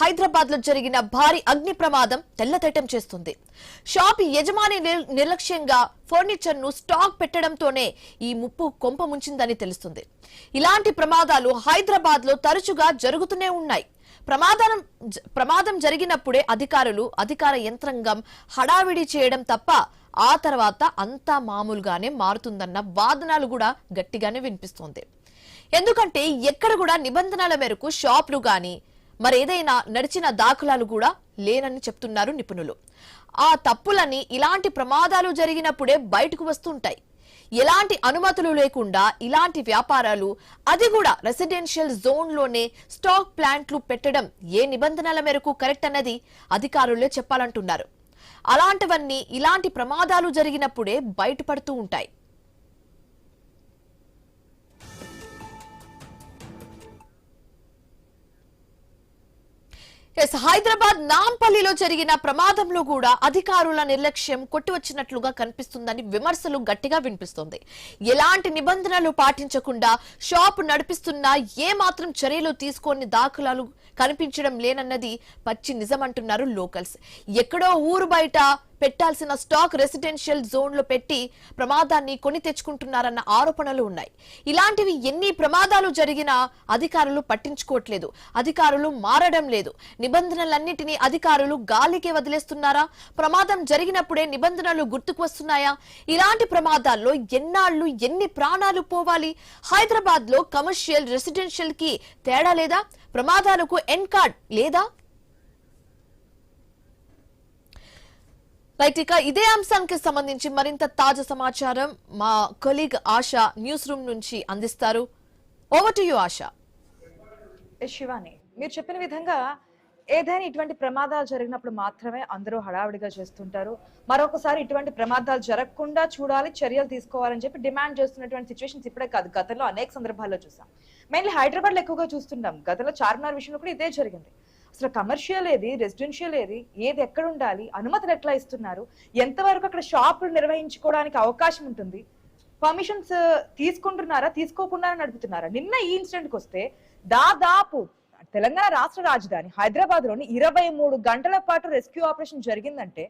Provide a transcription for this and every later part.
హైదరాబాద్ లో జరిగిన భారీ అగ్ని ప్రమాదం తెల్లతెటం చేస్తుంది. షాప్ యజమాని నిర్లక్ష్యంగా ఫర్నిచర్ ను స్టాక్ పెట్టడంతోనే ఈ ముప్పు కొంప ముంచిందని తెలుస్తుంది. ఇలాంటి ప్రమాదాలు హైదరాబాద్ లో తరచుగా జరుగుతూనే ఉన్నాయి. ప్రమాదం జరిగినప్పుడే అధికార యంత్రాంగం హడావిడి చేయడం తప్ప ఆ తర్వాత అంతా మామూలుగానే మారుతుందన్న వాదనలు కూడా గట్టిగానే వినిపిస్తోంది. ఎందుకంటే ఎక్కడ కూడా నిబంధనల మేరకు షాపులు గాని మరేదైనా నడిచిన దాఖలాలు కూడా లేనని చెప్తున్నారు నిపుణులు. ఆ తప్పులని ఇలాంటి ప్రమాదాలు జరిగినప్పుడే బయటకు వస్తుంటాయి. ఎలాంటి అనుమతులు లేకుండా ఇలాంటి వ్యాపారాలు, అది కూడా రెసిడెన్షియల్ జోన్ లోనే స్టాక్ ప్లాంట్లు పెట్టడం ఏ నిబంధనల మేరకు కరెక్ట్ అన్నది అధికారులే చెప్పాలంటున్నారు. అలాంటివన్నీ ఇలాంటి ప్రమాదాలు జరిగినప్పుడే బయటపడుతూ ఉంటాయి. హైదరాబాద్ నాంపల్లిలో జరిగిన ప్రమాదంలో కూడా అధికారుల నిర్లక్ష్యం కొట్టివచ్చినట్లుగా కనిపిస్తుందని విమర్శలు గట్టిగా వినిపిస్తోంది. ఎలాంటి నిబంధనలు పాటించకుండా షాపు నడిపిస్తున్నా ఏ మాత్రం చర్యలు తీసుకోని దాఖలాలు కనిపించడం లేనన్నది పచ్చి నిజమంటున్నారు లోకల్స్. ఎక్కడో ఊరు బయట పెట్టాల్సిన స్టాక్ రెసిడెన్షియల్ జోన్ లో పెట్టి ప్రమాదాన్ని కొని తెచ్చుకుంటున్నారన్న ఆరోపణలు ఉన్నాయి. ఇలాంటివి ఎన్ని ప్రమాదాలు జరిగినా అధికారులు పట్టించుకోవట్లేదు. అధికారులు మారడం లేదు. నిబంధనలన్నింటినీ అధికారులు గాలికే వదిలేస్తున్నారా? ప్రమాదం జరిగినప్పుడే నిబంధనలు గుర్తుకు వస్తున్నాయా? ఇలాంటి ప్రమాదాల్లో ఎన్నాళ్లు ఎన్ని ప్రాణాలు పోవాలి? హైదరాబాద్ లో కమర్షియల్ రెసిడెన్షియల్ కి తేడా లేదా? ప్రమాదాలకు ఎండ్ కార్డ్ లేదా? రైట్, ఇక ఇదే అంశానికి సంబంధించి మరింత తాజా సమాచారం మా కొలీగ్ ఆశ న్యూస్ రూమ్ నుంచి అందిస్తారు. ఓవర్ టు యు ఆశ. శివాని, మీరు చెప్పిన విధంగా ఏదైనా ఇటువంటి ప్రమాదాలు జరిగినప్పుడు మాత్రమే అందరూ హడావిడిగా చేస్తుంటారు. మరొకసారి ఇటువంటి ప్రమాదాలు జరగకుండా చూడాలి, చర్యలు తీసుకోవాలని చెప్పి డిమాండ్ చేస్తున్నటువంటి సిచ్యువేషన్స్ ఇప్పుడే కాదు, గతంలో అనేక సందర్భాల్లో చూసాం. మెయిన్లీ హైదరాబాద్ లో ఎక్కువగా చూస్తుంటాం. గతంలో చార్మినార్ విషయంలో కూడా ఇదే జరిగింది. అసలు కమర్షియల్ ఏది, రెసిడెన్షియల్ ఏది ఎక్కడ ఉండాలి, అనుమతులు ఎట్లా ఇస్తున్నారు, ఎంతవరకు అక్కడ షాపులు నిర్వహించుకోవడానికి అవకాశం ఉంటుంది, పర్మిషన్స్ తీసుకుంటున్నారా, తీసుకోకుండా నడుపుతున్నారా? నిన్న ఈ ఇన్సిడెంట్కి వస్తే దాదాపు తెలంగాణ రాష్ట్ర రాజధాని హైదరాబాద్ లోని 23 గంటల పాటు రెస్క్యూ ఆపరేషన్ జరిగిందంటే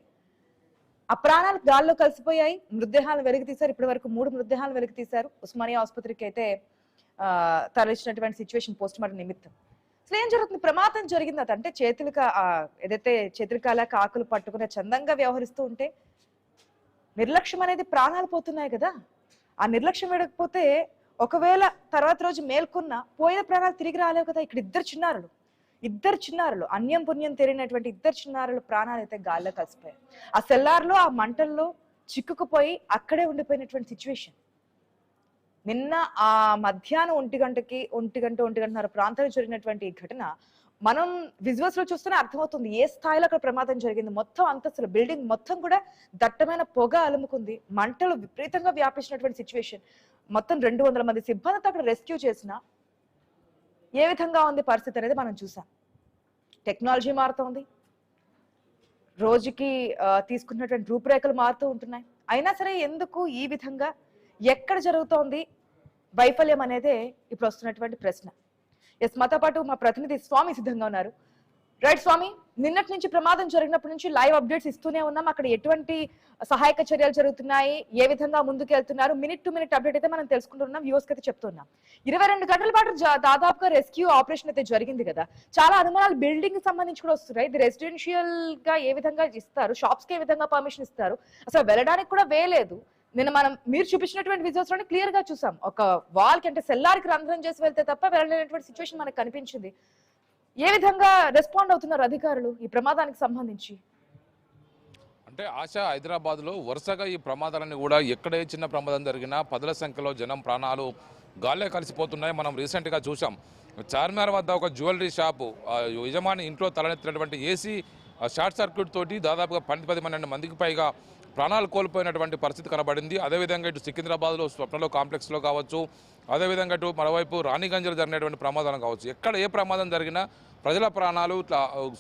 ఆ ప్రాణాలు గాల్లో కలిసిపోయాయి. మృతదేహాలను వెలికి తీశారు. ఇప్పటి వరకు 3 మృతదేహాలను వెలికి తీశారు. ఉస్మానియా ఆసుపత్రికి అయితే తరలించినటువంటి సిచ్యువేషన్ పోస్ట్ మార్టం నిమిత్తం. అసలు ఏం జరుగుతుంది? ప్రమాదం జరిగింది అంటే ఏదైతే చేతులకాల ఆకులు పట్టుకునే చందంగా వ్యవహరిస్తూ ఉంటే నిర్లక్ష్యం అనేది ప్రాణాలు పోతున్నాయి కదా. ఆ నిర్లక్ష్యం వేయకపోతే ఒకవేళ తర్వాత రోజు మేల్కొన్న పోయిన ప్రాణాలు తిరిగి రాలేవు కదా. ఇక్కడ ఇద్దరు చిన్నారులు అన్యం పుణ్యం తెలియనటువంటి ఇద్దరు చిన్నారులు ప్రాణాలు అయితే గాల్లో కలిసిపోయాయి. ఆ సెల్లార్లో ఆ మంటల్లో చిక్కుకుపోయి అక్కడే ఉండిపోయినటువంటి సిచ్యువేషన్. నిన్న ఆ మధ్యాహ్నం 1:30 ప్రాంతాల్లో జరిగినటువంటి ఈ ఘటన మనం విజువల్స్ లో చూస్తేనే అర్థమవుతుంది ఏ స్థాయిలో అక్కడ ప్రమాదం జరిగింది. మొత్తం అంతస్తులు, బిల్డింగ్ మొత్తం కూడా దట్టమైన పొగ అలుముకుంది. మంటలు విపరీతంగా వ్యాపించినటువంటి సిచ్యువేషన్. మొత్తం 200 మంది సిబ్బందితో అక్కడ రెస్క్యూ చేసిన ఏ విధంగా ఉంది పరిస్థితి అనేది మనం చూసాం. టెక్నాలజీ మారుతోంది, రోజుకి తీసుకున్నటువంటి రూపురేఖలు మారుతూ ఉంటున్నాయి. అయినా సరే ఎందుకు ఈ విధంగా ఎక్కడ జరుగుతోంది వైఫల్యం అనేదే ఇప్పుడు వస్తున్నటువంటి ప్రశ్న. మాతో పాటు మా ప్రతినిధి స్వామి సిద్ధంగా ఉన్నారు. రైట్ స్వామి, నిన్నటి నుంచి ప్రమాదం జరిగినప్పటి నుంచి లైవ్ అప్డేట్స్ ఇస్తూనే ఉన్నాం. అక్కడ ఎటువంటి సహాయక చర్యలు జరుగుతున్నాయి, ఏ విధంగా ముందుకు వెళ్తున్నారు, మినిట్ టు మినిట్ అప్డేట్ అయితే మనం తెలుసుకుంటున్నాం, వ్యూవర్స్ అయితే చెప్తున్నాం. 22 గంటల పాటు దాదాపుగా రెస్క్యూ ఆపరేషన్ అయితే జరిగింది కదా. చాలా అనుమానాలు బిల్డింగ్ సంబంధించి కూడా వస్తున్నాయి. ఇది రెసిడెన్షియల్ గా ఏ విధంగా ఇస్తారు, షాప్స్ కి ఏ విధంగా పర్మిషన్ ఇస్తారు, అసలు వెళ్ళడానికి కూడా వేయలేదు. నిన్న మీరు చూపించినటువంటి విజువల్స్ లోనే క్లియర్ గా చూసాం. ఒక వాల్ కి అంటే సెల్లార్కి రంధ్రం చేసి వెళ్తే తప్ప వెళ్ళలేనటువంటి సిచ్యువేషన్ మనకు కనిపించింది. ఏ విధంగా రెస్పాండ్ అవుతున్నారు అధికారులు ఈ ప్రమాదానికి సంబంధించి? అంటే ఆశ, హైదరాబాద్ లో వరుసగా ఈ ప్రమాదాలన్నీ కూడా ఎక్కడే చిన్న ప్రమాదం జరిగినా పదుల సంఖ్యలో జనం ప్రాణాలు గాల్లో కలిసిపోతున్నాయి. మనం రీసెంట్గా చూసాం. చార్మినార్ వద్ద ఒక జ్యువెలరీ షాపు యజమాని ఇంట్లో తలనెత్తినటువంటి ఏసీ షార్ట్ సర్క్యూట్ తోటి దాదాపుగా 10 మందికి పైగా ప్రాణాలు కోల్పోయినటువంటి పరిస్థితి కనబడింది. అదేవిధంగా ఇటు సికింద్రాబాద్లో స్వప్నలో కాంప్లెక్స్లో కావచ్చు, అదేవిధంగా ఇటు మరోవైపు రాణిగంజ్లో జరిగినటువంటి ప్రమాదాలు కావచ్చు, ఎక్కడ ఏ ప్రమాదం జరిగినా ప్రజల ప్రాణాలు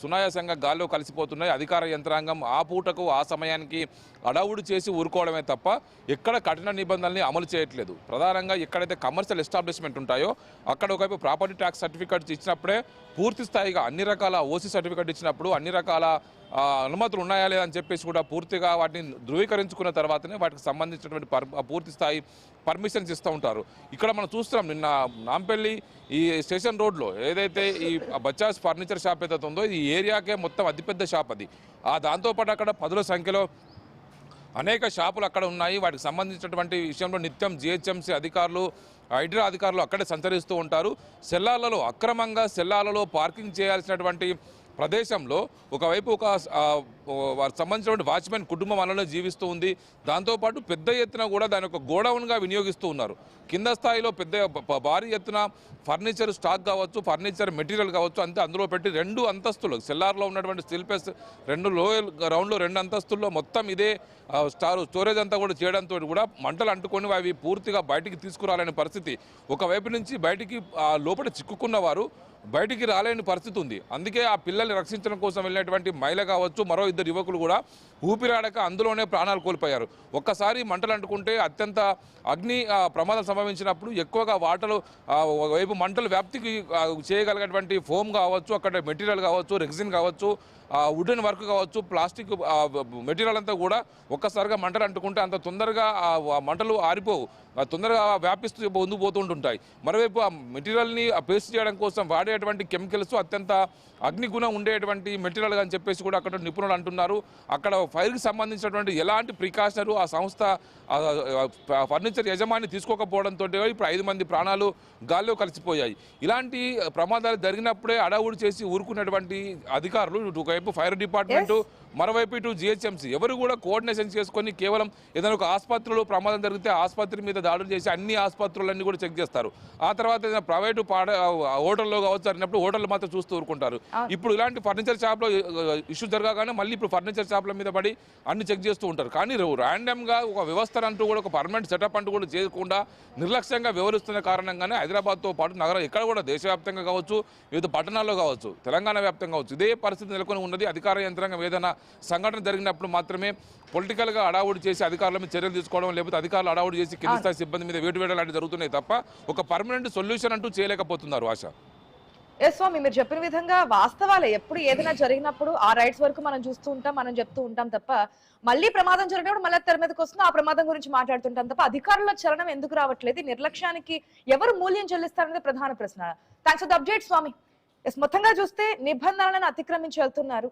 సునాయాసంగా గాల్లో కలిసిపోతున్నాయి. అధికార యంత్రాంగం ఆ పూటకు ఆ సమయానికి అడవుడు చేసి ఊరుకోవడమే తప్ప ఎక్కడ కఠిన నిబంధనల్ని అమలు చేయట్లేదు. ప్రధానంగా ఎక్కడైతే కమర్షియల్ ఎస్టాబ్లిష్మెంట్ ఉంటాయో అక్కడ ఒకవైపు ప్రాపర్టీ ట్యాక్స్ సర్టిఫికేట్స్ ఇచ్చినప్పుడే పూర్తి స్థాయిగా అన్ని రకాల ఓసీ సర్టిఫికేట్ ఇచ్చినప్పుడు అన్ని రకాల అనుమతులు ఉన్నాయా లేదని చెప్పేసి కూడా పూర్తిగా వాటిని ధృవీకరించుకున్న తర్వాతనే వాటికి సంబంధించినటువంటి పూర్తి స్థాయి పర్మిషన్స్ ఇస్తూ ఉంటారు. ఇక్కడ మనం చూస్తున్నాం నిన్న నాంపల్లి ఈ స్టేషన్ రోడ్లో ఏదైతే ఈ బజాజ్ ఫర్నిచర్ షాప్ ఏదైతే ఉందో ఈ ఏరియాకే మొత్తం అతిపెద్ద షాప్ అది. దాంతోపాటు అక్కడ పదుల సంఖ్యలో అనేక షాపులు అక్కడ ఉన్నాయి. వాటికి సంబంధించినటువంటి విషయంలో నిత్యం జిహెచ్ఎంసీ అధికారులు హైడ్రా అధికారులు అక్కడే సంచరిస్తూ ఉంటారు. సెల్లార్లలో అక్రమంగా సెల్లార్లలో పార్కింగ్ చేయాల్సినటువంటి ప్రదేశంలో ఒకవైపు వారికి సంబంధించినటువంటి వాచ్మెన్ కుటుంబం అలానే జీవిస్తూ ఉంది. దాంతోపాటు పెద్ద ఎత్తున కూడా దాని ఒక గోడౌన్గా వినియోగిస్తూ ఉన్నారు. కింద స్థాయిలో భారీ ఎత్తున ఫర్నిచర్ స్టాక్ కావచ్చు, ఫర్నిచర్ మెటీరియల్ కావచ్చు, అంతే అందులో పెట్టి 2 అంతస్తులు సెల్లార్లో ఉన్నటువంటి స్టిల్పెస్ 2 లోయర్ గ్రౌండ్లో 2 అంతస్తుల్లో మొత్తం ఇదే స్టోరేజ్ అంతా కూడా చేయడంతో కూడా మంటలు అంటుకొని అవి పూర్తిగా బయటికి తీసుకురాలేని పరిస్థితి. ఒకవైపు నుంచి బయటికి లోపల చిక్కుకున్న వారు బయటికి రాలేని పరిస్థితి ఉంది. అందుకే ఆ పిల్లల్ని రక్షించడం కోసం వెళ్ళినటువంటి మహిళ కావచ్చు, మరో 2 యువకులు కూడా ఊపిరాడక అందులోనే ప్రాణాలు కోల్పోయారు. ఒక్కసారి మంటలు అంటుకుంటే అత్యంత అగ్ని ప్రమాదం సంభవించినప్పుడు ఎక్కువగా వైపు మంటలు వ్యాప్తికి చేయగలిగినటువంటి ఫోమ్ కావచ్చు, అక్కడ మెటీరియల్ కావచ్చు, రెగ్జిన్ కావచ్చు, వుడెన్ వర్క్ కావచ్చు, ప్లాస్టిక్ మెటీరియల్ అంతా కూడా ఒక్కసారిగా మంటలు అంటుకుంటే అంత తొందరగా మంటలు ఆరిపోవు, తొందరగా వ్యాపిస్తూ ముందుకు పోతుంటుంటాయి. మరోవైపు ఆ మెటీరియల్ని పేస్ట్ చేయడం కోసం వాడేటువంటి కెమికల్స్ అత్యంత అగ్నిగుణం ఉండేటువంటి మెటీరియల్ అని చెప్పేసి కూడా అక్కడ నిపుణులు అంటున్నారు. అక్కడ ఫైర్కి సంబంధించినటువంటి ఎలాంటి ప్రికాషనరు ఆ సంస్థ ఫర్నిచర్ యజమాని తీసుకోకపోవడంతో ఇప్పుడు 5 మంది ప్రాణాలు గాల్లో కలిసిపోయాయి. ఇలాంటి ప్రమాదాలు జరిగినప్పుడే అడవుడు చేసి ఊరుకున్నటువంటి అధికారులు ఒకవైపు ఫైర్ డిపార్ట్మెంటు, మరోవైపు ఇటు జిహెచ్ఎంసీ ఎవరు కూడా కోఆర్డినేషన్ చేసుకొని కేవలం ఏదైనా ఒక ఆసుపత్రిలో ప్రమాదం జరిగితే ఆసుపత్రి మీద దాడులు చేసి అన్ని ఆసుపత్రులన్నీ కూడా చెక్ చేస్తారు. ఆ తర్వాత ఏదైనా ప్రైవేటు హోటల్లో కావచ్చు జరిగినప్పుడు హోటల్ మాత్రం చూస్తూ ఊరుకుంటారు. ఇప్పుడు ఇలాంటి ఫర్నిచర్ షాప్లో ఇష్యూ జరగగానే మళ్ళీ ఇప్పుడు ఫర్నిచర్ షాప్ల మీద పడి అన్ని చెక్ చేస్తూ ఉంటారు. కానీ ర్యాండమ్గా ఒక వ్యవస్థ అంటూ కూడా ఒక పర్మనెంట్ సెటప్ అంటూ కూడా చేయకుండా నిర్లక్ష్యంగా వ్యవహరిస్తున్న కారణంగానే హైదరాబాద్తో పాటు నగరం ఎక్కడ కూడా దేశవ్యాప్తంగా కావచ్చు, వివిధ పట్టణాల్లో కావచ్చు, తెలంగాణ వ్యాప్తంగా కావచ్చు ఇదే పరిస్థితి నెలకొని ఉన్నది. అధికార యంత్రాంగం ఏదైనా సంఘటన జరిగినప్పుడు మాత్రమే పొలిటికల్గా అడావుడి చేసి అధికారుల మీద చర్యలు తీసుకోవడం, లేకపోతే అధికారులు అడావుడి చేసి కింది స్థాయి సిబ్బంది మీద వేటు లాంటివి జరుగుతున్నాయి తప్ప ఒక పర్మనెంట్ సొల్యూషన్ అంటూ చేయలేకపోతున్నారు. ఆశ స్వామి, మీరు చెప్పిన విధంగా వాస్తవాలే. ఎప్పుడు ఏదైనా జరిగినప్పుడు ఆ రైట్స్ వరకు మనం చూస్తూ ఉంటాం, మనం చెప్తూ ఉంటాం తప్ప మళ్ళీ ప్రమాదం జరిగినప్పుడు మళ్ళీ తెర మీదకి వస్తుంది ఆ ప్రమాదం గురించి మాట్లాడుతుంటాం తప్ప అధికారుల చలనం ఎందుకు రావట్లేదు? నిర్లక్ష్యానికి ఎవరు మూల్యం చెల్లిస్తారనేది ప్రధాన ప్రశ్న. థ్యాంక్స్ ఫర్ ద అప్డేట్ స్వామి. మొత్తంగా చూస్తే నిబంధనలను అతిక్రమించి వెళ్తున్నారు.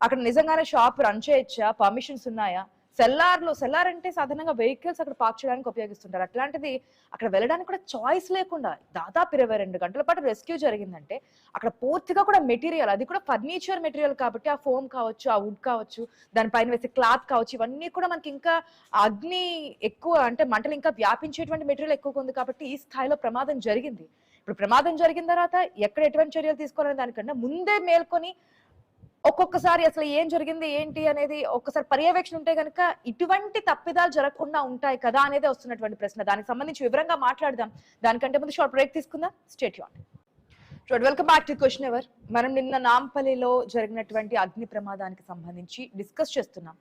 అక్కడ నిజంగానే షాప్ రన్ చేయొచ్చా? పర్మిషన్స్ ఉన్నాయా? సెల్లార్ అంటే సాధారణంగా వెహికల్స్ అక్కడ పార్క్ చేయడానికి ఉపయోగిస్తుంటారు. అట్లాంటిది అక్కడ వెళ్ళడానికి కూడా చాయిస్ లేకుండా దాదాపు 22 గంటల పాటు రెస్క్యూ జరిగిందంటే అక్కడ పూర్తిగా కూడా మెటీరియల్, అది కూడా ఫర్నిచర్ మెటీరియల్ కాబట్టి ఆ ఫోమ్ కావచ్చు, ఆ వుడ్ కావచ్చు, దానిపైన వేసే క్లాత్ కావచ్చు, ఇవన్నీ కూడా మనకి ఇంకా అగ్ని ఎక్కువ అంటే మంటలు ఇంకా వ్యాపించేటువంటి మెటీరియల్ ఎక్కువగా ఉంది కాబట్టి ఈ స్థాయిలో ప్రమాదం జరిగింది. ఇప్పుడు ప్రమాదం జరిగిన తర్వాత ఎక్కడ ఎటువంటి చర్యలు తీసుకోవాలనే దానికన్నా ముందే మేల్కొని ఒక్కొక్కసారి అసలు ఏం జరిగింది ఏంటి అనేది ఒక్కసారి పర్యవేక్షణ ఉంటే కనుక ఇటువంటి తప్పిదాలు జరగకుండా ఉంటాయి కదా అనేది వస్తున్నటువంటి ప్రశ్న. దానికి సంబంధించి వివరంగా మాట్లాడదాం. దానికంటే ముందు షార్ట్ బ్రేక్ తీసుకుందాం. Stay tuned. Welcome back to question hour. మనం నిన్న నాంపల్లిలో జరిగినటువంటి అగ్ని ప్రమాదానికి సంబంధించి డిస్కస్ చేస్తున్నాం.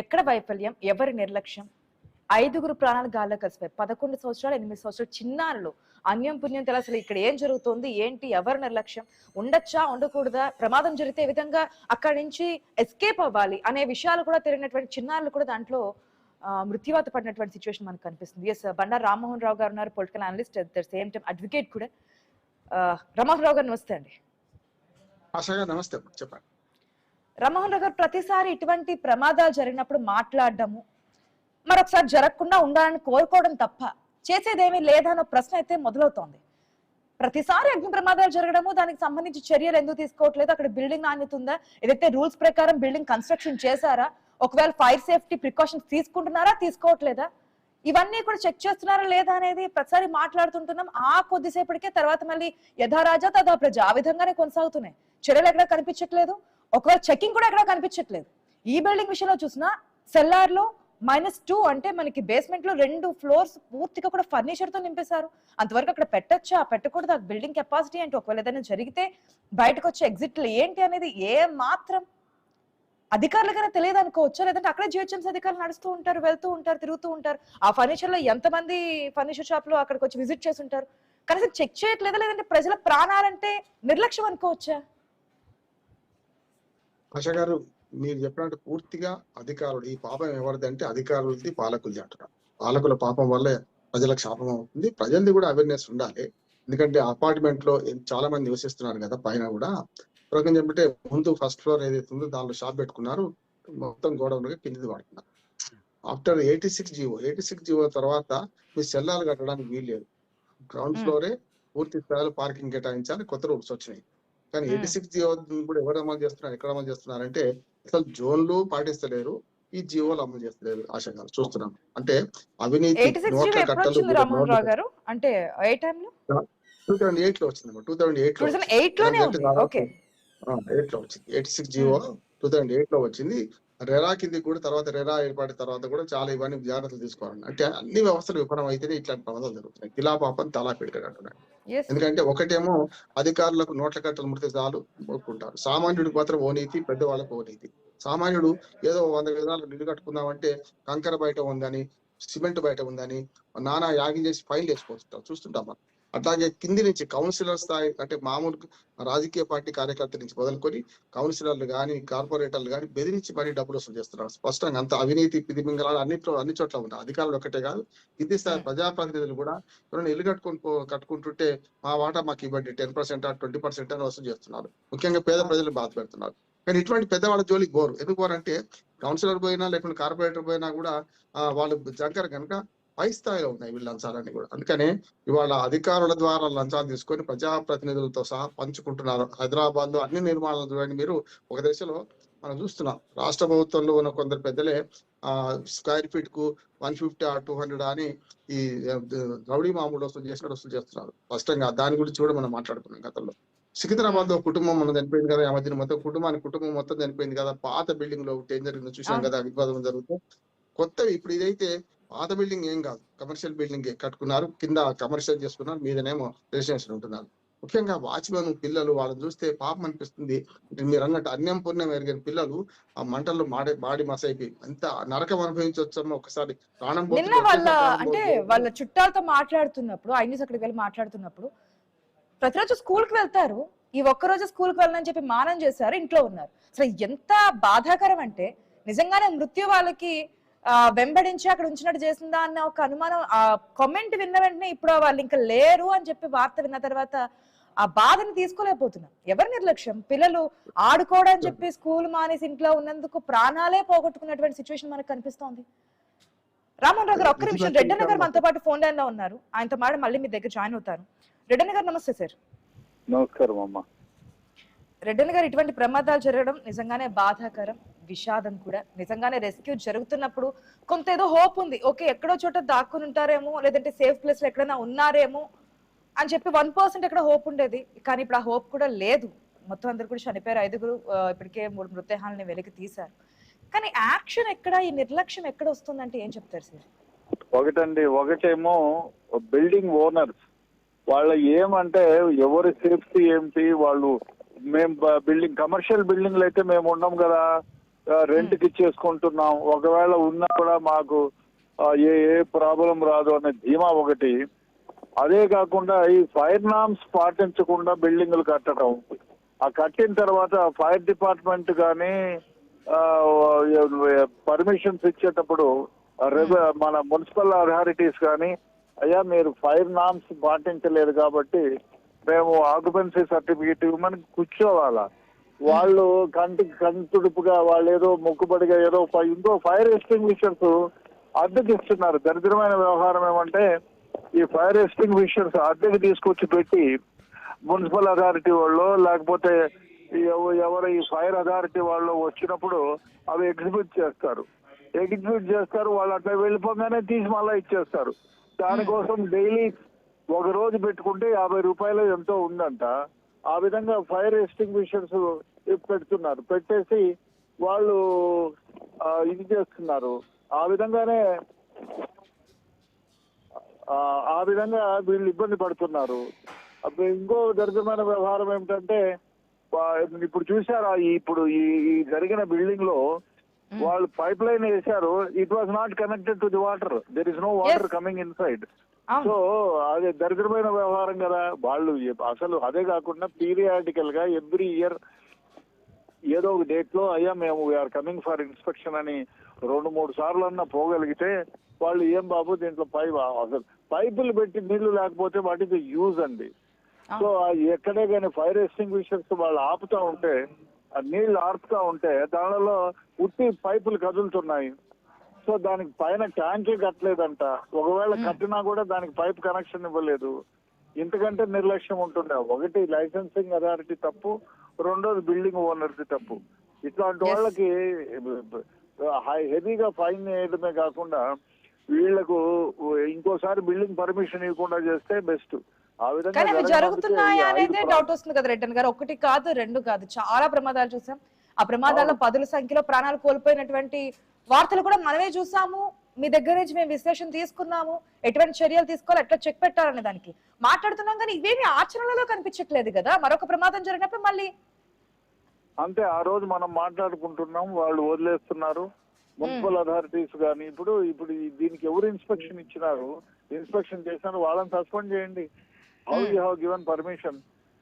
ఎక్కడ వైఫల్యం, ఎవరి నిర్లక్ష్యం? 5 ప్రాణాలు గాల్లో కలిసిపోయి 11 సంవత్సరాలు 8 సంవత్సరాలు చిన్నారులు అన్యం పుణ్యం తెల అసలు ఇక్కడ ఏం జరుగుతోంది ఏంటి, ఎవరి నిర్లక్ష్యం, ఉండొచ్చా ఉండకూడదా, ప్రమాదం జరిగితే ఏ విధంగా అక్కడి నుంచి ఎస్కేప్ అవ్వాలి అనే విషయాలు కూడా తెలియనటువంటి చిన్నారులు కూడా దాంట్లో మృత్యువాత పడినటువంటి సిచ్యువేషన్ మనకు కనిపిస్తుంది. ఎస్, బండారు రామ్మోహన్ రావు గారు ఉన్నారు, political analyst, at the same time advocate కూడా. రామ్మోహన్ రావు గారు నమస్తే అండి. నమస్తే, చెప్పండి. రామ్మోహన్ రావు గారు, ప్రతిసారి ఇటువంటి ప్రమాదాలు జరిగినప్పుడు మాట్లాడడము, మరొకసారి జరగకుండా ఉండాలని కోరుకోవడం తప్ప చేసేదేమీ లేదన్న ప్రశ్న అయితే మొదలవుతోంది. ప్రతిసారి అగ్ని ప్రమాదాలు జరగడము, దానికి సంబంధించి చర్యలు ఎందుకు తీసుకోవట్లేదు? అక్కడ బిల్డింగ్ నాణ్యత ఉందా? ఏదైతే రూల్స్ ప్రకారం బిల్డింగ్ కన్స్ట్రక్షన్ చేశారా? ఒకవేళ ఫైర్ సేఫ్టీ ప్రికాషన్స్ తీసుకుంటున్నారా, తీసుకోవట్లేదా? ఇవన్నీ కూడా చెక్ చేస్తున్నారా లేదా అనేది ప్రతిసారి మాట్లాడుతుంటున్నాం. ఆ కొద్దిసేపటికే తర్వాత మళ్ళీ యథారాజా తథా ప్రజ ఆ విధంగానే కొనసాగుతున్నాయి. చర్యలు ఎక్కడ కనిపించట్లేదు, ఒకవేళ చెకింగ్ కూడా ఎక్కడ కనిపించట్లేదు. ఈ బిల్డింగ్ విషయంలో చూసినా సెల్లార్ లో -2 అంటే మనకి బేస్మెంట్ లో 2 ఫ్లోర్స్ పూర్తిగా కూడా ఫర్నిచర్ తో నింపేశారు. అంతవరకు అక్కడ పెట్టొచ్చా పెట్టకూడదు, ఆ బిల్డింగ్ కెపాసిటీ అంటే ఒకవేళ ఏదైనా జరిగితే బయటకు వచ్చే ఎగ్జిట్లు ఏంటి అనేది ఏ మాత్రం అధికారులకైనా తెలియదు అనుకోవచ్చా? లేదంటే అక్కడే జిహెచ్ఎంసీ అధికారులు నడుస్తూ ఉంటారు, వెళ్తూ ఉంటారు, తిరుగుతూ ఉంటారు. ఆ ఫర్నిచర్ లో ఎంతమంది ఫర్నిచర్ షాప్ లో అక్కడికి వచ్చి విజిట్ చేసి ఉంటారు? కనీసం చెక్ చేయట్లేదా? లేదంటే ప్రజల ప్రాణాలంటే నిర్లక్ష్యం అనుకోవచ్చా? ఆశ గారు, మీరు చెప్పినట్టు పూర్తిగా అధికారులు, ఈ పాపం ఎవరిది అంటే అధికారులది, పాలకులది అంటున్నారు. పాలకుల పాపం వల్లే ప్రజలకు శాపం అవుతుంది. ప్రజలది కూడా అవేర్నెస్ ఉండాలి. ఎందుకంటే అపార్ట్మెంట్ లో చాలా మంది నివసిస్తున్నారు కదా, పైన కూడా ఒక రకంగా చెప్పంటే ముందు ఫస్ట్ ఫ్లోర్ ఏదైతే ఉందో దానిలో షాప్ పెట్టుకున్నారు, మొత్తం గోడౌన్గా కిందిది వాడుతున్నారు. ఆఫ్టర్ 86 జీవో తర్వాత మీ సెల్లాలు కట్టడానికి వీల్లేదు. గ్రౌండ్ ఫ్లోరే పూర్తి స్థాయిలో పార్కింగ్ కేటాయించాలి, కొత్త రూల్స్ వచ్చినాయి. కానీ 86 జియో కూడా ఎవరు అమలు చేస్తున్నారు, ఎక్కడ అమలు చేస్తున్నారంటే అసలు జోన్లు పాటిస్తలేరు, ఈ జియోలు అమలు చేస్తలేరు. ఆశగా చూస్తున్నాం. అంటే అవినీతి 86 నోట్ల ఎప్పుడు కట్టలు వచ్చింది రామోహన్ రావు గారు? అంటే ఏ టైంలో? 2008 లో వచ్చింది. 2008 లో 2008 లోనే ఉంది. ఓకే. 8 లో వచ్చింది. 86 జియో 2008 లో వచ్చింది. రెరా కింది కూడా తర్వాత రెరా ఏర్పడిన తర్వాత కూడా చాలా ఇవన్నీ జాగ్రత్తలు తీసుకోవాలి. అంటే అన్ని వ్యవస్థలు విఫలం అయితేనే ఇట్లాంటి ప్రమాదాలు జరుగుతున్నాయి. కిలా పాపం తలా పిడకలు అంటున్నాడు. ఎస్. ఎందుకంటే ఒకటేమో అధికారులకు నోట్ల కట్టలు ముడితే చాలు ఒప్పుకుంటారు. సామాన్యుడికి మాత్రం ఓ నీతి, పెద్దవాళ్ళకు ఓ నీతి. సామాన్యుడు ఏదో 100 విధాలు నిల్లు కట్టుకుందామంటే కంకర బయట ఉందని, సిమెంట్ బయట ఉందని నానా యాగి చేసి ఫైల్ వేసుకొస్తుంటాం, చూస్తుంటాం మనం. అట్లాగే కింది నుంచి కౌన్సిలర్ స్థాయి, అంటే మామూలు రాజకీయ పార్టీ కార్యకర్త నుంచి మొదలుకొని కౌన్సిలర్లు కానీ, కార్పొరేటర్లు కానీ బెదిరించి మరీ డబ్బులు వసూలు చేస్తున్నారు. స్పష్టంగా అంత అవినీతి పిదిమింగళాలు అన్ని చోట్ల ఉన్నాయి. అధికారులు ఒక్కటే కాదు, కింది స్థాయి ప్రజాప్రతినిధులు కూడా ఎవరైనా ఇల్లు కట్టుకుంటుంటే మా వాటా మాకు ఇవ్వండి 10% 20% అని వసూలు చేస్తున్నారు. ముఖ్యంగా పేద ప్రజలు బాధ పెడుతున్నారు. కానీ ఇటువంటి పెద్దవాళ్ళ జోలికి పోరు. ఎందుకు పోరంటే కౌన్సిలర్ పోయినా లేకుంటే కార్పొరేటర్ పోయినా కూడా వాళ్ళు జంకర్ కనుక పై స్థాయిలో ఉన్నాయి వీళ్ళ లంచాలన్నీ కూడా. అందుకనే ఇవాళ అధికారుల ద్వారా లంచాలు తీసుకొని ప్రజాప్రతినిధులతో సహా పంచుకుంటున్నారు. హైదరాబాద్ లో అన్ని నిర్మాణాలు చూడండి మీరు. ఒక దశలో మనం చూస్తున్నాం, రాష్ట్ర ప్రభుత్వంలో ఉన్న కొందరు పెద్దలే స్క్వేర్ ఫీట్ కు 150 or 200 అని ఈ రౌడీ మామూలు వసూలు చేస్తున్నారు. స్పష్టంగా దాని గురించి కూడా మనం మాట్లాడుకున్నాం గతంలో. సికింద్రాబాద్ లో కుటుంబం మనం చనిపోయింది కదా, మధ్యన మొత్తం కుటుంబం మొత్తం చనిపోయింది కదా. పాత బిల్డింగ్ లో ఏం జరిగిందో చూసాం కదా, వివాదం జరిగితే. కొత్తవి ఇప్పుడు ఇదైతే పాత బిల్డింగ్ ఏం కాదు, కమర్షియల్ బిల్డింగ్ కట్టుకున్నారు, కింద కమర్షియల్ చేసుకున్నారు, మీదనేమో రెసిడెన్షియల్ ఉంటున్నారు. ముఖ్యంగా వాచ్మెన్ పిల్లలు వాళ్ళని చూస్తే పాపం అనిపిస్తుంది. మీరు అన్నట్టు అన్యం పుణ్యం ఎరిగిన పిల్లలు ఆ మంటల్లో బాడీ మసైపోయి ఎంత నరకం అనుభవించవచ్చో ఒకసారి. ప్రాణం నిన్న వాళ్ళ చుట్టాలతో మాట్లాడుతున్నప్పుడు, ఐన్యూస్ అక్కడికి వెళ్ళి మాట్లాడుతున్నప్పుడు, ప్రతిరోజు స్కూల్ కి వెళ్తారు, ఈ ఒక్కరోజు స్కూల్ కి వెళ్ళని చెప్పి మానం చేశారు, ఇంట్లో ఉన్నారు. అసలు ఎంత బాధాకరం అంటే నిజంగానే మృత్యు వాళ్ళకి వెంబడించి అక్కడ ఉంచినట్టు చేసిందా అన్న ఒక అనుమానం. ఆ కామెంట్ విన్న వెంటనే ఇప్పుడు వాళ్ళు ఇంకా లేరు అని చెప్పి వార్త విన్న తర్వాత ఆ బాధని తీసుకోలేకపోతున్నాం. ఎవరి నిర్లక్ష్యం? పిల్లలు ఆడుకోవడం చెప్పి స్కూల్ మానేసి ఇంట్లో ఉన్నందుకు ప్రాణాలే పోగొట్టుకున్నటువంటి సిచ్యువేషన్ మనకు కనిపిస్తోంది. రామోహన్ రావు గారు, ఒక్క నిమిషం. రెడ్డన్న గారు మనతో పాటు ఫోన్ లైన్ లో ఉన్నారు, ఆయనతో మాట మళ్ళీ మీ దగ్గర జాయిన్ అవుతాను. రెడ్డన్న గారు నమస్తే సార్. నమస్కారం అమ్మా. రెడ్డన్న గారు, ఇటువంటి ప్రమాదాలు జరగడం నిజంగానే బాధాకరం, విషాదం కూడా. నిజంగానే రెస్క్యూ జరుగుతున్నప్పుడు కొంత ఏదో హోప్ ఉంది, ఓకే ఎక్కడో చోట దాక్కుని ఉంటారేమో, లేదంటే సేఫ్ ప్లేస్ లో ఎక్కడైనా ఉన్నారేమో అని చెప్పి 1% ఎక్కడ హోప్ ఉండేది. కానీ ఇప్పుడు ఆ హోప్ కూడా లేదు. మొత్తం అందరు కూడా చనిపోయారు. 5 ఇప్పటికే 3 మృతదేహాలని వెలికి తీశారు. కానీ యాక్షన్ ఎక్కడ, ఈ నిర్లక్ష్యం ఎక్కడ వస్తుందంటే ఏం చెప్తారు సార్? ఒకటేమో బిల్డింగ్ ఓనర్స్ వాళ్ళ ఏమంటే ఎవరి సేఫ్టీ ఏంటి, వాళ్ళు మేము బిల్డింగ్ కమర్షియల్ బిల్డింగ్లు అయితే మేము ఉన్నాం కదా, రెంట్ కి ఇచ్చేసుకుంటున్నాం, ఒకవేళ ఉన్నా కూడా మాకు ఏ ప్రాబ్లం రాదు అనే ధీమా ఒకటి. అదే కాకుండా ఈ ఫైర్ నార్మ్స్ పాటించకుండా బిల్డింగ్లు కట్టడం, ఆ కట్టిన తర్వాత ఫైర్ డిపార్ట్మెంట్ కానీ పర్మిషన్స్ ఇచ్చేటప్పుడు మన మున్సిపల్ అథారిటీస్ కానీ, అయ్యా మీరు ఫైర్ నార్మ్స్ పాటించలేదు కాబట్టి మేము ఆక్యుపెన్సీ సర్టిఫికేట్ ఇవ్వమని కూర్చోవాలా. వాళ్ళు కంటుడుపుగా వాళ్ళు ఏదో మొక్కుబడిగా ఏదో ఇంకో ఫైర్ ఎక్స్టింగ్విషర్స్ అద్దెకి ఇస్తున్నారు. దరిద్రమైన వ్యవహారం ఏమంటే ఈ ఫైర్ ఎక్స్టింగ్విషర్స్ అద్దెకి తీసుకొచ్చి పెట్టి మున్సిపల్ అథారిటీ వాళ్ళు లేకపోతే ఎవరు ఈ ఫైర్ అథారిటీ వాళ్ళు వచ్చినప్పుడు అవి ఎగ్జిక్యూట్ చేస్తారు. వాళ్ళు అట్లా వెళ్ళిపోగానే తీసి మళ్ళీ ఇచ్చేస్తారు. దానికోసం డైలీ ఒక రోజు పెట్టుకుంటే 50 రూపాయలు ఎంతో ఉందంట. ఆ విధంగా ఫైర్ ఎక్స్టింగ్విషర్స్ పెడుతున్నారు, పెట్టేసి వాళ్ళు ఇది చేస్తున్నారు. ఆ విధంగానే వీళ్ళు ఇబ్బంది పడుతున్నారు. ఇంకో దరిద్రమైన వ్యవహారం ఏమిటంటే ఇప్పుడు చూసారా, ఇప్పుడు ఈ జరిగిన బిల్డింగ్ లో వాళ్ళు పైప్ లైన్ వేశారు. It was not connected to the water. There is no water coming inside. So అదే దరిద్రమైన వ్యవహారం కదా. వాళ్ళు అసలు అదే కాకుండా పీరియాడికల్ గా ఎవ్రీ ఇయర్ ఏదో ఒక డేట్ లో అయ్యా మేము వీఆర్ కమింగ్ ఫర్ ఇన్స్పెక్షన్ అని 2-3 సార్లు అన్నా పోగలిగితే వాళ్ళు ఏం బాబు దీంట్లో అసలు పైపులు పెట్టి నీళ్లు లేకపోతే వాటికి యూజ్ అండి. సో ఎక్కడే కానీ ఫైర్ ఎక్స్టింగ్విషర్స్ వాళ్ళు ఆపుతా ఉంటే, నీళ్లు ఆపుతా ఉంటే దానిలో ఉట్టి పైపులు కదులుతున్నాయి. సో దానికి పైన ట్యాంకే కట్టలేదంట. ఒకవేళ కట్టినా కూడా దానికి పైప్ కనెక్షన్ ఇవ్వలేదు. ఇంతకంటే నిర్లక్ష్యం ఉంటుండే. ఒకటి లైసెన్సింగ్ అథారిటీ తప్పు, రెండోది బిల్డింగ్ ఓనర్ది తప్పు. ఇట్లాంటి వాళ్ళకి హెవీగా ఫైన్ వేయడమే కాకుండా వీళ్లకు ఇంకోసారి బిల్డింగ్ పర్మిషన్ ఇవ్వకుండా చేస్తే బెస్ట్. ఆ విధంగా జరుగుతున్నాయి అనేది డౌట్ వస్తుంది కదా రెడ్డన్ గారు. 1 కాదు 2 కాదు, చాలా ప్రమాదాలు చూసాం. ఆ ప్రమాదాల్లో 10ల సంఖ్యలో ప్రాణాలు కోల్పోయినటువంటి వార్తలు కూడా మనమే చూసాము. మీ దగ్గర నుంచి మేము విశ్లేషణ తీసుకున్నాము, ఎటువంటి చర్యలు తీసుకోవాలి, ఎట్లా చెక్ పెట్టాలనే దానికి మాట్లాడుతున్నాం. కానీ ఇవేమి ఆచరణలో కనిపించట్లేదు కదా. మరొక ప్రమాదం జరిగినప్పుడు మళ్ళీ అంతే. ఆ రోజు మనం మాట్లాడుకుంటున్నాం, వాళ్ళు వదిలేస్తున్నారు. మున్సిపల్ అథారిటీస్ కానీ ఇప్పుడు దీనికి ఎవరు ఇన్స్పెక్షన్ ఇచ్చినారు, ఇన్స్పెక్షన్ చేసినారు, వాళ్ళని సస్పెండ్ చేయండి. How you have given permission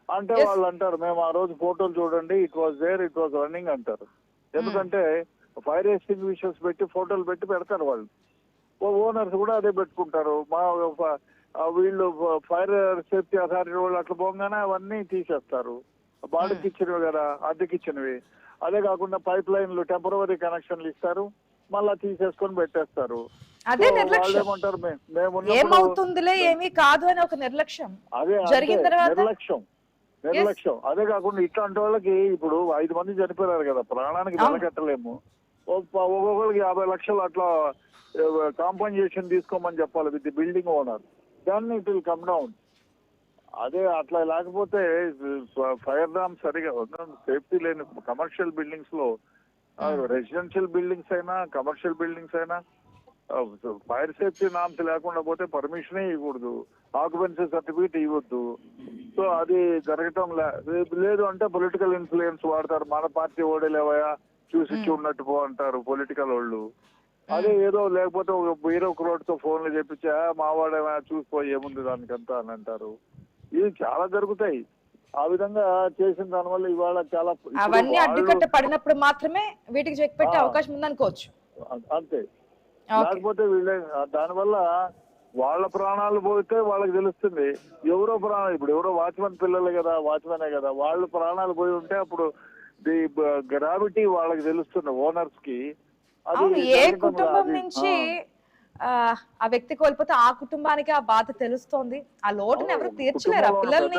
అంటే వాళ్ళు అంటారు మేము ఆ రోజు ఫోటోలు చూడండి, it was there, it was running అంటారు. ఎందుకంటే ఫైర్ ఎక్స్టింగ్విషర్స్ పెట్టి ఫోటోలు పెడతారు వాళ్ళు. ఓనర్స్ కూడా అదే పెట్టుకుంటారు. వీళ్ళు ఫైర్ సేఫ్టీ అథారిటీ వాళ్ళు అట్లా పోగానే అవన్నీ తీసేస్తారు. బాడీకి ఇచ్చినవి కదా, అద్దెకిచ్చినవి. అదే కాకుండా పైప్ లైన్లు టెంపరరీ కనెక్షన్లు ఇస్తారు, మళ్ళా తీసేసుకొని పెట్టేస్తారు. అదే నిర్లక్ష్యం. ఏమవుతుందిలే ఏమీ కాదు అని ఒక నిర్లక్ష్యం. అదే జరిగిన తర్వాత నిర్లక్ష్యం. అదే కాకుండా ఇట్లాంటి వాళ్ళకి ఇప్పుడు 5 మంది చనిపోయారు కదా, ప్రాణానికి వెలకట్టలేము. ఒక్కొక్కరికి 50 లక్షలు అట్లా కాంపన్సేషన్ తీసుకోమని చెప్పాలి విత్ ది బిల్డింగ్ ఓనర్. దాన్ని ఇట్ విల్ కమ్ డౌన్. అదే అట్లా లేకపోతే ఫైర్ డామ్ సరిగా సేఫ్టీ లేని కమర్షియల్ బిల్డింగ్స్ లో, రెసిడెన్షియల్ బిల్డింగ్స్ అయినా కమర్షియల్ బిల్డింగ్స్ అయినా ఫైర్ సేఫ్టీ నామ్స్ లేకుండా పోతే పర్మిషనే ఇవ్వకూడదు, ఆక్యుపెన్సీ సర్టిఫికేట్ ఇవ్వద్దు. సో అది జరగటం లేదు. అంటే పొలిటికల్ ఇన్ఫ్లుయెన్స్ వాడతారు. మన పార్టీ ఓడలేవయా చూసి ఉన్నట్టు పో అంటారు పొలిటికల్ వాళ్ళు. అదే ఏదో లేకపోతే ఒక బ్యూరోక్రాట్తో ఫోన్లు చెప్పించా మావాడేమో చూసిపోయి ఏముంది దానికంతా అని అంటారు. ఇవి చాలా జరుగుతాయి. ఆ విధంగా చేసిన దానివల్ల ఇవాళ చాలా అవన్నీ అడ్డుకట్ట పడినప్పుడు మాత్రమే వీటికి చెక్ పెట్టే అవకాశం ఉందనుకోవచ్చు. అంతే. లేకపోతే వీళ్ళే దానివల్ల వాళ్ళ ప్రాణాలు పోతే వాళ్ళకి తెలుస్తుంది. ఎవరో ప్రాణాలు ఇప్పుడు ఎవరో వాచ్మెన్ పిల్లలే కదా, వాచ్మెనే కదా, వాళ్ళు ప్రాణాలు పోయి ఉంటే అప్పుడు ది గ్రావిటీ వాళ్ళకి తెలుస్తుంది ఓనర్స్ కి. ఏ కుటుంబం నుంచి ఆ వ్యక్తి కోల్పోతే ఆ కుటుంబానికి ఆ బాధ తెలుస్తోంది. ఆ లోటుని ఎవరు తీర్చలేరు. ఆ పిల్లల్ని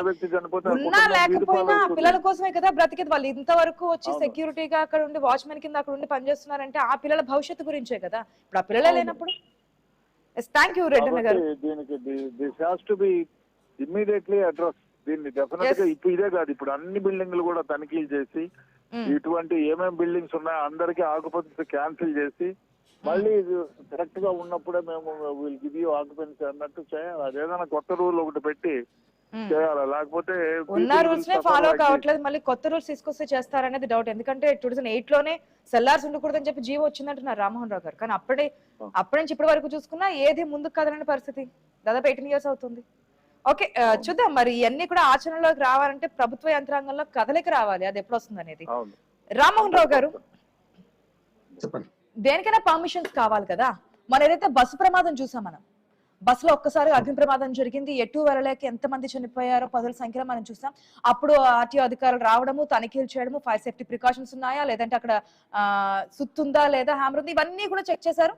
ఉన్నా లేకపోయినా ఆ పిల్లల కోసమే కదా బ్రతికేది. వాళ్ళు ఇంతవరకు వచ్చి సెక్యూరిటీగా అక్కడ ఉండి వాచ్మెన్ కింద అక్కడ ఉండి పనిచేస్తున్నారంటే ఆ పిల్లల భవిష్యత్తు గురించే కదా. ఇప్పుడు ఆ పిల్లలే లేనప్పుడు. థ్యాంక్ యూ రెడ్డన్న గారు. దీనికి this has to be immediately address. దీన్ని డెఫినెట్ గా ఇప్పుడు ఇదే కాదు, ఇప్పుడు అన్ని బిల్డింగ్లు కూడా తనిఖీలు చేసి ఇటువంటి ఏమేమి బిల్డింగ్స్ ఉన్నాయో అందరికీ ఆక్యుపెన్సీ క్యాన్సిల్ చేసి మళ్ళీ కరెక్ట్ గా ఉన్నప్పుడే మేము వీళ్ళు గివ్ యూ ఆక్యుపెన్సీ అన్నట్టు చేయాలి. అదేదైనా కొత్త రూల్ ఒకటి పెట్టి చేయాలి. లేకపోతే ఉన్న రూల్స్ నే ఫాలో కావట్లేదు, మళ్ళీ కొత్త రూల్స్ తీసుకొస్తే చేస్తారనేది డౌట్. ఎందుకంటే 2008 లోనే సెల్లార్స్ ఉండకూడదని చెప్పి జీవో వచ్చిందంటున్నారు రామ్మోహన్ రావు గారు. కానీ అప్పటి నుంచి ఇప్పటి వరకు చూసుకున్నా ఏది ముందుకు కదలని పరిస్థితి. దాదాపు 18 years అవుతుంది. ఓకే, చూద్దాం మరి ఇవన్నీ కూడా ఆచరణలోకి రావాలంటే ప్రభుత్వ యంత్రాంగంలో కదలిక రావాలి. అది ఎప్పుడు వస్తుంది అనేది. రామ్మోహన్ రావు గారు, చెప్పండి. దేనికైనా పర్మిషన్స్ కావాలి కదా. మన ఏదైతే బస్సు ప్రమాదం చూసాం, మనం బస్సులో ఒక్కసారి అగ్ని ప్రమాదం జరిగింది, ఎటు వెళ్ళలేక ఎంతమంది చనిపోయారో 10ల సంఖ్యలో మనం చూసాం. అప్పుడు ఆర్టీఓ అధికారులు రావడము, తనిఖీలు చేయడము, ఫైర్ సేఫ్టీ ప్రికాషన్స్ ఉన్నాయా లేదంటే అక్కడ సుత్తుందా లేదా హ్యామర్ ఉంది, ఇవన్నీ కూడా చెక్ చేశారు.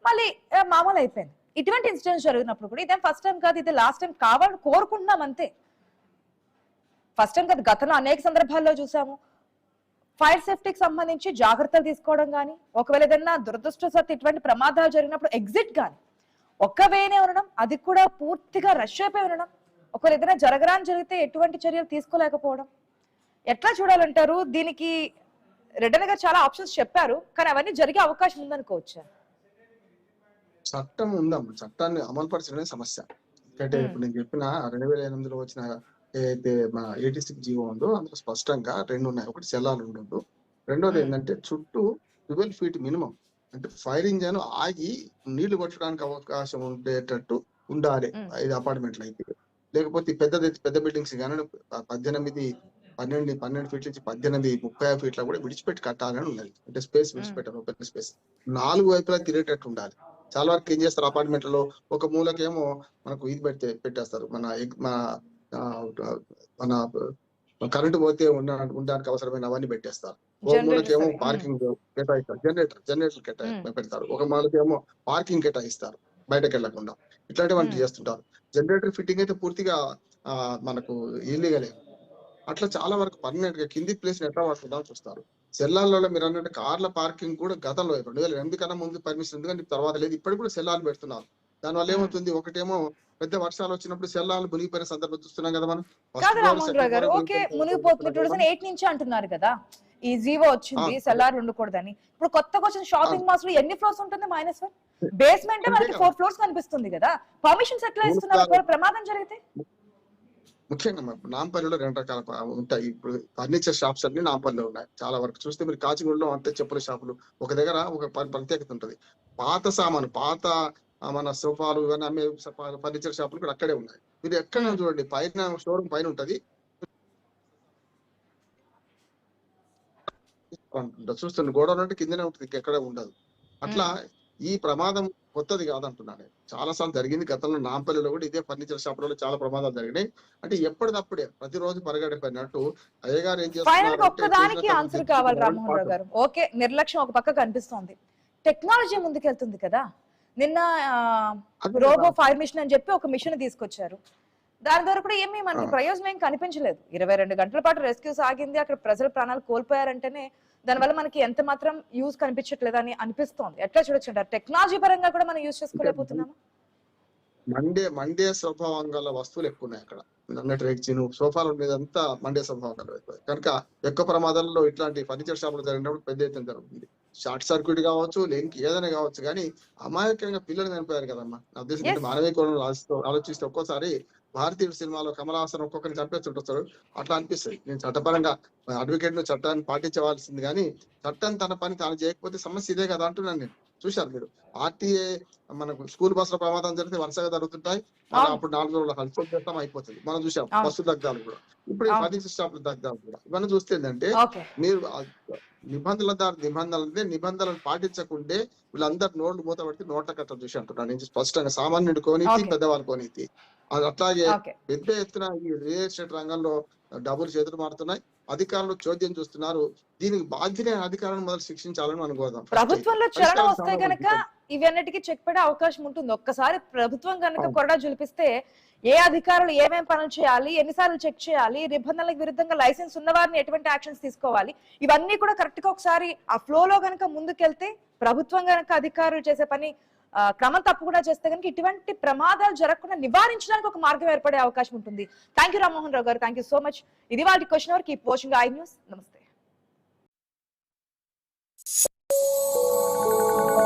మళ్ళీ మామూలు అయిపోయింది. ఇటువంటి ఇన్సిడెంట్స్ జరిగినప్పుడు కూడా ఇదేం ఫస్ట్ టైం కాదు, ఇది లాస్ట్ టైం కావాలని కోరుకుంటున్నాం అంతే. ఫస్ట్ టైం కాదు, గతంలో అనేక సందర్భాల్లో చూసాము. ఫైర్ సేఫ్టీకి సంబంధించి జాగ్రత్తలు తీసుకోవడం కానీ, ఒకవేళ ఏదైనా దురదృష్టవశాత్తు ఇటువంటి ప్రమాదాలు జరిగినప్పుడు ఎగ్జిట్ కానీ ఒక్క వేనే ఉండడం, అది కూడా పూర్తిగా రష్ అయిపోయి ఉండడం, ఒకవేళ ఏదైనా జరగరాని జరిగితే ఎటువంటి చర్యలు తీసుకోలేకపోవడం, ఎట్లా చూడాలంటారు? దీనికి రెడ్డన్న గారు చాలా ఆప్షన్స్ చెప్పారు, కానీ అవన్నీ జరిగే అవకాశం ఉందనుకోవచ్చు. చట్టం ఉందమ్మా, చట్టాన్ని అమలుపరచడమే సమస్య. ఎందుకంటే ఇప్పుడు నేను చెప్పిన 2008లో వచ్చిన ఏదైతే మా 86 జీవో ఉందో అందులో స్పష్టంగా 2 ఉన్నాయి. ఒకటి సెల్లార్లు ఉండొద్దు, రెండోది ఏంటంటే చుట్టూ 12 ఫీట్ మినిమం, అంటే ఫైర్ ఇంజన్ ఆగి నీళ్లు కొట్టడానికి అవకాశం ఉండేటట్టు ఉండాలి 5 అపార్ట్మెంట్లు అయితే. లేకపోతే పెద్ద బిల్డింగ్స్ కానీ 12 ఫీట్ల నుంచి 30 ఫీట్ల కూడా విడిచిపెట్టి కట్టాలని ఉన్నది. అంటే స్పేస్ విడిచిపెట్టాలి, ఓపెన్ స్పేస్ 4 వైపులా తిరిగేటట్టు ఉండాలి. చాలా వరకు ఏం చేస్తారు, అపార్ట్మెంట్లలో ఒక మూలకేమో మనకు ఇది పెట్టేస్తారు, మన కరెంటు పోతే ఉండడానికి అవసరమైన అవన్నీ పెట్టేస్తారు. ఒక మూలకేమో పార్కింగ్ కేటాయిస్తారు, జనరేటర్ పెడతారు. ఒక మూలకేమో పార్కింగ్ కేటాయిస్తారు బయటకు వెళ్లకుండా. ఇట్లాంటివన్నీ చేస్తుంటారు. జనరేటర్ ఫిట్టింగ్ అయితే పూర్తిగా మనకు ఇల్లీగలే. అట్లా చాలా వరకు పర్మనెంట్ గా కింది ప్లేస్ ఎట్లా వాడుకుందామని చూస్తారు. సెల్లార్లలో మీరు అన్నట్టు కార్ల పార్కింగ్ కూడా గతంలో 2008 కన్నా ముందు పర్మిషన్ ఉంది, కానీ తర్వాత లేదు. ఇప్పటికి కూడా సెల్లార్లు పెడుతున్నారు. దానివల్ల ఏమవుతుంది, ఒకటేమో పెద్ద వర్షాలు వచ్చినప్పుడు సెల్లార్లు మునిగిపోయిన సందర్భం చూస్తున్నాం కదా మనం. ఓకే, మునిగిపోతుంది 2008 నుంచి అంటున్నారు కదా, ఈ జీవో వచ్చింది సెల్లార్ ఉండకూడదని. ఇప్పుడు కొత్తగా వచ్చిన షాపింగ్ మాల్స్ లో ఎన్ని ఫ్లోర్స్ ఉంటుంది? -1 బేస్మెంట్ మనకి 4 ఫ్లోర్స్ కనిపిస్తుంది కదా. పర్మిషన్స్ ఎట్లా ఇస్తున్నారు ప్రమాదం జరిగితే? ముఖ్యంగా నాంపల్లిలో 2 రకాల ఉంటాయి. ఇప్పుడు ఫర్నిచర్ షాప్స్ అన్ని నాంపల్లిలో ఉన్నాయి. చాలా వరకు చూస్తే మీరు కాచిగూడలో అంతే చెప్పుల షాపులు ఒక దగ్గర ఒక ప్రత్యేకత ఉంటది. పాత సామాను, పాత మన సోఫాలు ఇవన్నీ అమ్మే ఫర్నిచర్ షాపులు కూడా అక్కడే ఉన్నాయి. మీరు ఎక్కడ చూడండి, పైన షోరూమ్ పైన ఉంటది, చూస్తుంది గోడౌన్ అంటే కిందనే ఉంటుంది, ఎక్కడ ఉండదు. అట్లా ఈ ప్రమాదం కొత్తది కాదంటున్నాను. చాలా సార్లు జరిగింది. గతంలో నాంపల్లిలో కూడా ఇదే ఫర్నిచర్ షాపులలో చాలా ప్రమాదాలు జరిగినాయి. అంటే ఎప్పటికప్పుడే ప్రతిరోజు పరిగెడిపోయినట్టు అయ్యగారు ఏం చేస్తున్నారు, ఒక్కదానికి ఆన్సర్ కావాలి రామ్మోహన్ రావు గారు. ఓకే, నిర్లక్ష్యం ఒక పక్క కనిపిస్తోంది, టెక్నాలజీ ముందుకెళ్తుంది కదా. నిన్న రోబో ఫైర్ మిషన్ అని చెప్పి ఒక మిషన్ తీసుకొచ్చారు. దాని ద్వారా కూడా ఏమీ మనకి ప్రయోజనం ఏం కనిపించలేదు. 22 గంటల పాటు రెస్క్యూ సాగింది, అక్కడ ప్రజల ప్రాణాలు కోల్పోయారంటేనే దానివల్ల మనకి ఎంత మాత్రం యూజ్ కనిపించట్లేదు అని అనిపిస్తోంది. ఎట్లా చూడొచ్చు అంటారు? టెక్నాలజీ పరంగా కూడా మనం యూజ్ చేసుకోలేకపోతున్నామా? మండే స్వభావం గల వస్తువులు ఎక్కువ ఉన్నాయి అక్కడ. అన్నట్టు రేక్చిను సోఫాల మీద అంతా మండే స్వభావం గల కనుక ఎక్కువ ప్రమాదాలలో ఇట్లాంటి ఫర్నిచర్ షాపులు జరిగినప్పుడు పెద్ద ఎత్తున జరుగుతుంది. షార్ట్ సర్క్యూట్ కావచ్చు, లేనికి ఏదైనా కావచ్చు, కానీ అమాయకంగా పిల్లలు చనిపోయారు కదమ్మా. నా ఉద్దేశం మానవీయ కోణంలో ఆలోచిస్తే ఒక్కోసారి భారతీయుడు సినిమాలో కమల్ హాసన్ ఒక్కొక్కరిని చంపేస్తుంటారు. అట్లా అనిపిస్తుంది. నేను చట్టపరంగా అడ్వకేట్ ను చట్టాన్ని పాటించవలసింది, కానీ చట్టం తన పని తాను చేయకపోతే సమస్య ఇదే కదా అంటున్నాను నేను. చూశారు మీరు, ఆర్టీఏ మనకు స్కూల్ బస్సుల ప్రమాదం జరిగితే వరుసగా జరుగుతుంటాయి. అప్పుడు 4 రోజుల హల్చల్ చేస్తాం అయిపోతుంది. మనం చూసాం బస్సు దగ్ధాలు కూడా, ఇప్పుడు ఫర్నిచర్ షాపుల దగ్ధాలు కూడా. ఇవన్నీ చూస్తే ఏంటంటే మీరు నిబంధనలను పాటించకుంటే వీళ్ళందరూ నోళ్లు మూత పడితే నోట్ల కట్ట చూసి అంటున్నాను నేను స్పష్టంగా. సామాన్యుడు కోనీతి, పెద్దవాళ్ళు కోనీతి. అట్లాగే పెద్ద ఎత్తున ఈ రియల్ ఎస్టేట్ రంగంలో డబ్బులు చేతులు మారుతున్నాయి. అధికారులు చోద్యం చూస్తున్నారు. దీనికి బాధ్యత అధికారులను మొదలు శిక్షించాలని అనుకోదాం. ప్రభుత్వంలో చరణ వస్తే గనక ఇవన్నిటికీ చెక్ పడే అవకాశం ఉంటుంది. ఒక్కసారి ప్రభుత్వం కనుక కొరడా జులిపిస్తే ఏ అధికారులు ఏమేం పనులు చేయాలి, ఎన్నిసార్లు చెక్ చేయాలి, నిబంధనలకు విరుద్ధంగా లైసెన్స్ ఉన్న వారిని ఎటువంటి యాక్షన్స్ తీసుకోవాలి, ఇవన్నీ కూడా కరెక్ట్ గా ఒకసారి ఆ ఫ్లోలో గనక ముందుకెళ్తే, ప్రభుత్వం గనక అధికారులు చేసే పని క్రమం తప్పకుండా చేస్తే కనుక ఇటువంటి ప్రమాదాలు జరగకుండా నివారించడానికి ఒక మార్గం ఏర్పడే అవకాశం ఉంటుంది. థ్యాంక్ యూ రామ్మోహన్ రావు గారు, థ్యాంక్ యూ సో మచ్. ఇది వాటి question hour. Keep watching iNews. నమస్తే.